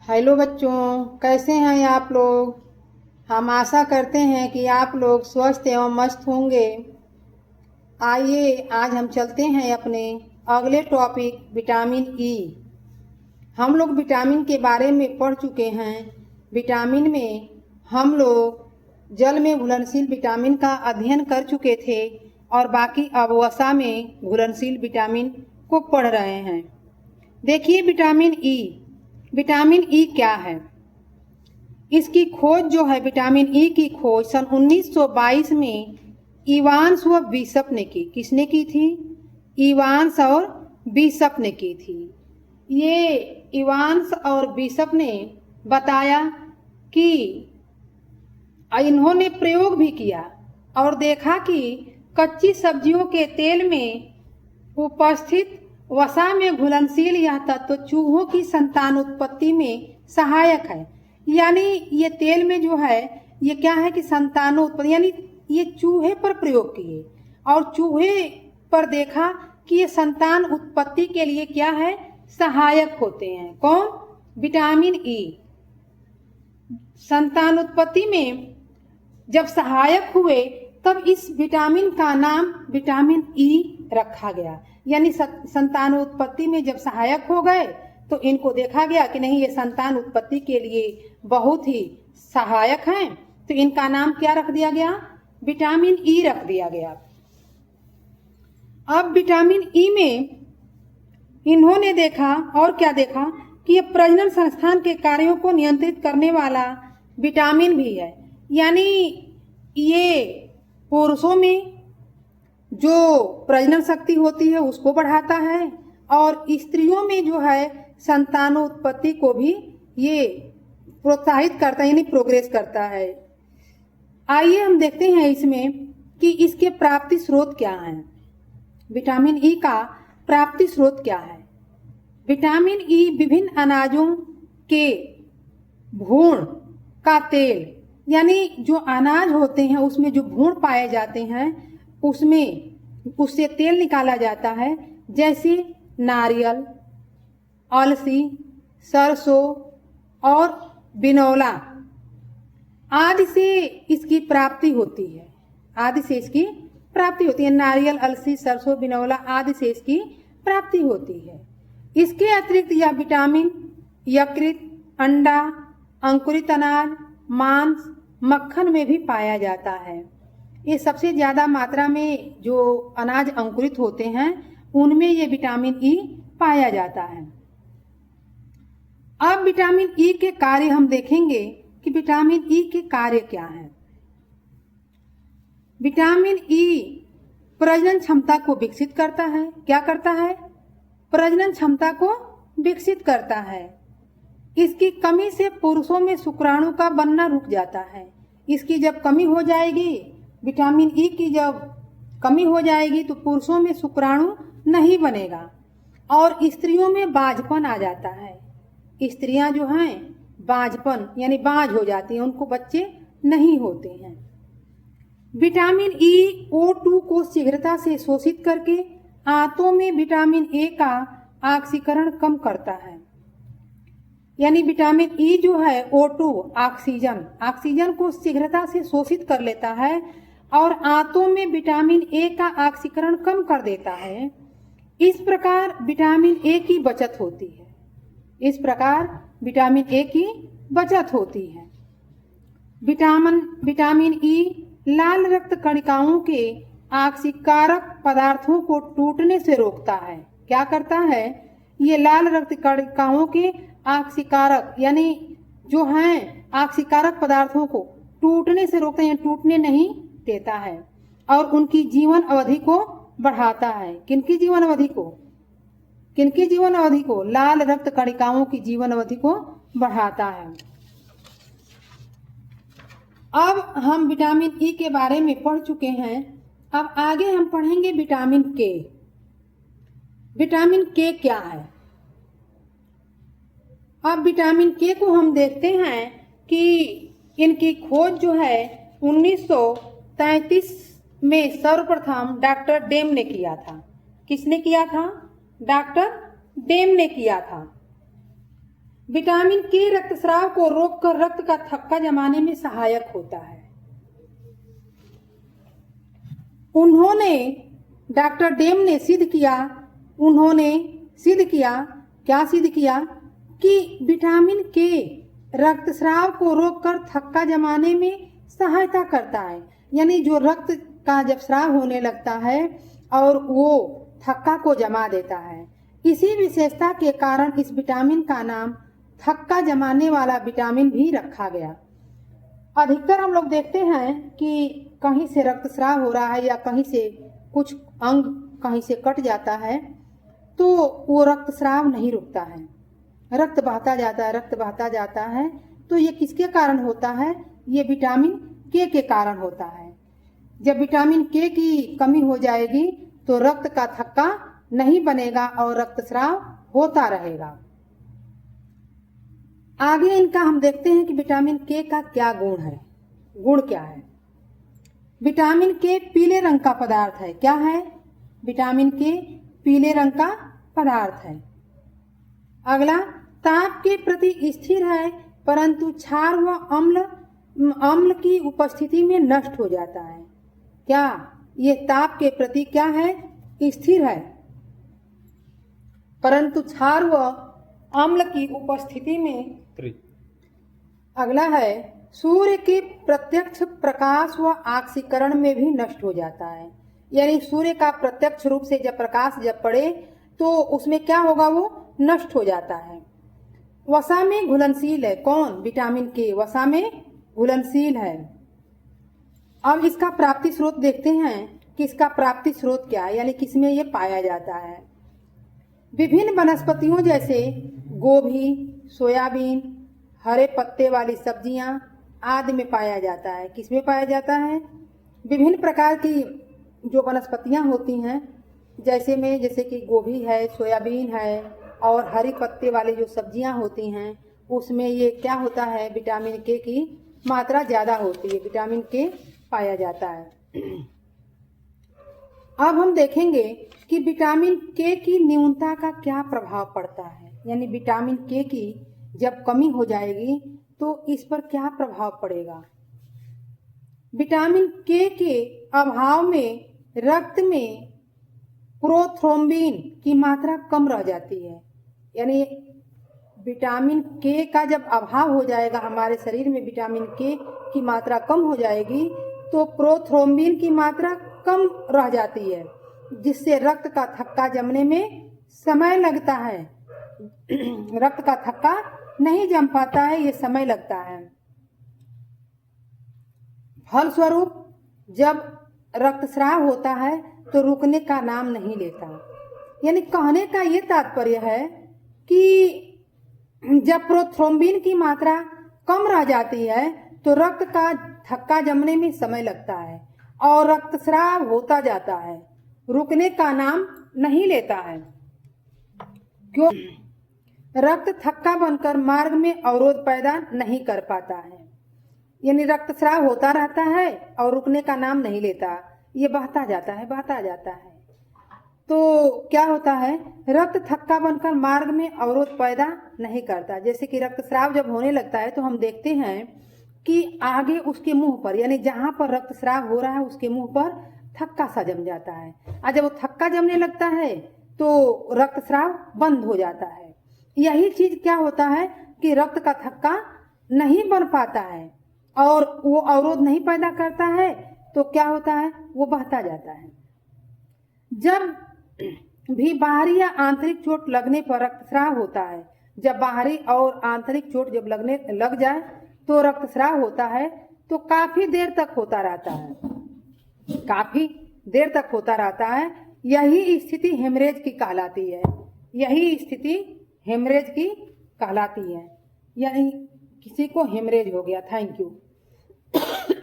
Hello बच्चों, कैसे हैं आप लोग। हम आशा करते हैं कि आप लोग स्वस्थ एवं मस्त होंगे। आइए आज हम चलते हैं अपने अगले टॉपिक विटामिन ई। हम लोग विटामिन के बारे में पढ़ चुके हैं। विटामिन में हम लोग जल में घुलनशील विटामिन का अध्ययन कर चुके थे और बाकी अब वसा में घुलनशील विटामिन को पढ़ रहे हैं। देखिए विटामिन ई। विटामिन ई क्या है? इसकी खोज जो है, विटामिन ई की खोज सन 1922 में इवांस व बिशप ने की। किसने की थी? इवांस और बिशप ने की थी। ये इवांस और बिशप ने बताया कि इन्होंने प्रयोग भी किया और देखा कि कच्ची सब्जियों के तेल में उपस्थित वसा में घुलनशील यह तत्व चूहों की संतान उत्पत्ति में सहायक है। यानी ये तेल में जो है ये क्या है कि संतानोत्पत्ति, यानी ये चूहे पर प्रयोग किए और चूहे पर देखा कि ये संतान उत्पत्ति के लिए क्या है, सहायक होते हैं। कौन? Vitamin E. संतान उत्पत्ति में जब सहायक हुए तब इस विटामिन का नाम विटामिन ई रखा गया। यानी संतान उत्पत्ति में जब सहायक हो गए तो इनको देखा गया कि नहीं, ये संतान उत्पत्ति के लिए बहुत ही सहायक हैं, तो इनका नाम क्या रख दिया गया? विटामिन ई रख दिया गया। अब विटामिन ई में इन्होंने देखा और क्या देखा कि ये प्रजनन संस्थान के कार्यों को नियंत्रित करने वाला विटामिन भी है। यानी ये पुरुषों में जो प्रजनन शक्ति होती है उसको बढ़ाता है और स्त्रियों में जो है संतानोत्पत्ति को भी ये प्रोत्साहित करता है, यानी प्रोग्रेस करता है। आइए हम देखते हैं इसमें कि इसके प्राप्ति स्रोत क्या हैं। विटामिन ई का प्राप्ति स्रोत क्या है? विटामिन ई विभिन्न अनाजों के भूण का तेल, यानी जो अनाज होते हैं उसमें जो भूण पाए जाते हैं उससे तेल निकाला जाता है। जैसे नारियल, अलसी, सरसों और बिनौला आदि से इसकी प्राप्ति होती है। नारियल, अलसी, सरसों, बिनौला आदि से इसकी प्राप्ति होती है। इसके अतिरिक्त यह विटामिन यकृत, अंडा, अंकुरित अनाज, मांस, मक्खन में भी पाया जाता है। ये सबसे ज्यादा मात्रा में जो अनाज अंकुरित होते हैं उनमें ये विटामिन ई पाया जाता है। अब विटामिन ई के कार्य हम देखेंगे कि विटामिन ई के कार्य क्या हैं। विटामिन ई प्रजनन क्षमता को विकसित करता है। क्या करता है? प्रजनन क्षमता को विकसित करता है। इसकी कमी से पुरुषों में शुक्राणु का बनना रुक जाता है। इसकी जब कमी हो जाएगी, विटामिन ई की जब कमी हो जाएगी तो पुरुषों में शुक्राणु नहीं बनेगा और स्त्रियों में बाझपन आ जाता है। स्त्रियां जो हैं बाझपन यानी बाझ हो जाती हैं, उनको बच्चे नहीं होते हैं। विटामिन ई O2 को शीघ्रता से शोषित करके आंतों में विटामिन ए का ऑक्सीकरण कम करता है। यानी विटामिन ई जो है O2 ऑक्सीजन को शीघ्रता से शोषित कर लेता है और आंतों में विटामिन ए का ऑक्सीकरण कम कर देता है। इस प्रकार विटामिन ए की बचत होती है। विटामिन ई लाल रक्त कणिकाओं के ऑक्सीकारक पदार्थों को टूटने से रोकता है। क्या करता है? ये लाल रक्त कणिकाओं के ऑक्सीकारक यानी जो हैं ऑक्सीकारक पदार्थों को टूटने से रोकता है, टूटने नहीं देता है और उनकी जीवन अवधि को बढ़ाता है। किनकी जीवन अवधि को? लाल रक्त कणिकाओं की जीवन अवधि को बढ़ाता है। अब हम विटामिन ई के बारे में पढ़ चुके हैं। अब आगे हम पढ़ेंगे विटामिन के। विटामिन के क्या है? अब विटामिन के को हम देखते हैं कि इनकी खोज जो है 1933 में सर्वप्रथम डॉक्टर डेम ने किया था। किसने किया था? डॉक्टर डेम ने किया था। विटामिन के रक्तस्राव को रोककर रक्त का थक्का जमाने में सहायक होता है। डॉक्टर डेम ने सिद्ध किया क्या सिद्ध किया कि विटामिन के रक्तस्राव को रोककर थक्का जमाने में सहायता करता है। यानी जो रक्त का जब स्राव होने लगता है और वो थक्का को जमा देता है, इसी विशेषता के कारण इस विटामिन का नाम थक्का जमाने वाला विटामिन भी रखा गया। अधिकतर हम लोग देखते हैं कि कहीं से रक्तस्राव हो रहा है या कहीं से कुछ अंग कहीं से कट जाता है तो वो रक्तस्राव नहीं रुकता है, रक्त बहता जाता है। तो ये किसके कारण होता है? ये विटामिन के कारण होता है। जब विटामिन के की कमी हो जाएगी तो रक्त का थक्का नहीं बनेगा और रक्तस्राव होता रहेगा। आगे इनका हम देखते हैं कि विटामिन के का क्या गुण क्या है। विटामिन के पीले रंग का पदार्थ है। क्या है? विटामिन के पीले रंग का पदार्थ है। अगला, ताप के प्रति स्थिर है परंतु क्षार व अम्ल की उपस्थिति में नष्ट हो जाता है। क्या ये ताप के प्रति क्या है? स्थिर है परंतु क्षार व अम्ल की उपस्थिति में। अगला है, सूर्य के प्रत्यक्ष प्रकाश व ऑक्सीकरण में भी नष्ट हो जाता है। यानी सूर्य का प्रत्यक्ष रूप से जब प्रकाश पड़े तो उसमें क्या होगा? वो नष्ट हो जाता है। वसा में घुलनशील है। कौन? विटामिन के वसा में घुलनशील है। अब इसका प्राप्ति स्रोत देखते हैं कि इसका प्राप्ति स्रोत क्या है, यानी किसमें ये पाया जाता है। विभिन्न वनस्पतियों जैसे गोभी, सोयाबीन, हरे पत्ते वाली सब्जियां आदि में पाया जाता है। किसमें पाया जाता है? विभिन्न प्रकार की जो वनस्पतियां होती हैं जैसे कि गोभी है, सोयाबीन है और हरी पत्ते वाली जो सब्जियां होती हैं उसमें ये क्या होता है? विटामिन के की मात्रा ज़्यादा होती है, विटामिन के पाया जाता है। अब हम देखेंगे कि विटामिन के की न्यूनता का क्या प्रभाव पड़ता है। यानी विटामिन के की जब कमी हो जाएगी तो इस पर क्या प्रभाव पड़ेगा। विटामिन के अभाव में रक्त में प्रोथ्रोम्बिन की मात्रा कम रह जाती है। यानी विटामिन के का जब अभाव हो जाएगा, हमारे शरीर में विटामिन के की मात्रा कम हो जाएगी तो प्रोथ्रोम्बिन की मात्रा कम रह जाती है, जिससे रक्त का थक्का जमने में समय लगता है। रक्त का थक्का नहीं जम पाता है, ये समय लगता है। फलस्वरूप जब रक्तस्राव होता है तो रुकने का नाम नहीं लेता। यानी कहने का ये तात्पर्य है कि जब प्रोथ्रोम्बिन की मात्रा कम रह जाती है तो रक्त का थक्का जमने में समय लगता है और रक्तस्राव होता जाता है, रुकने का नाम नहीं लेता है। क्यों? रक्त थक्का बनकर मार्ग में अवरोध पैदा नहीं कर पाता है। यानी रक्तस्राव होता रहता है और रुकने का नाम नहीं लेता, ये बहता जाता है। तो क्या होता है? रक्त थक्का बनकर मार्ग में अवरोध पैदा नहीं करता। जैसे कि रक्तस्राव जब होने लगता है तो हम देखते हैं कि आगे उसके मुंह पर, यानी जहां पर रक्तस्राव हो रहा है उसके मुंह पर थक्का सा जम जाता है। और जब वो थक्का जमने लगता है तो रक्तस्राव बंद हो जाता है। यही चीज क्या होता है कि रक्त का थक्का नहीं बन पाता है और वो अवरोध नहीं पैदा करता है तो क्या होता है? वो बहता जाता है। जब भी बाहरी या आंतरिक चोट लगने पर रक्तस्राव होता है, जब बाहरी और आंतरिक चोट जब लग जाए तो रक्तस्राव होता है तो काफी देर तक होता रहता है। यही स्थिति हेमरेज की कहलाती है। यानी किसी को हेमरेज हो गया। Thank you.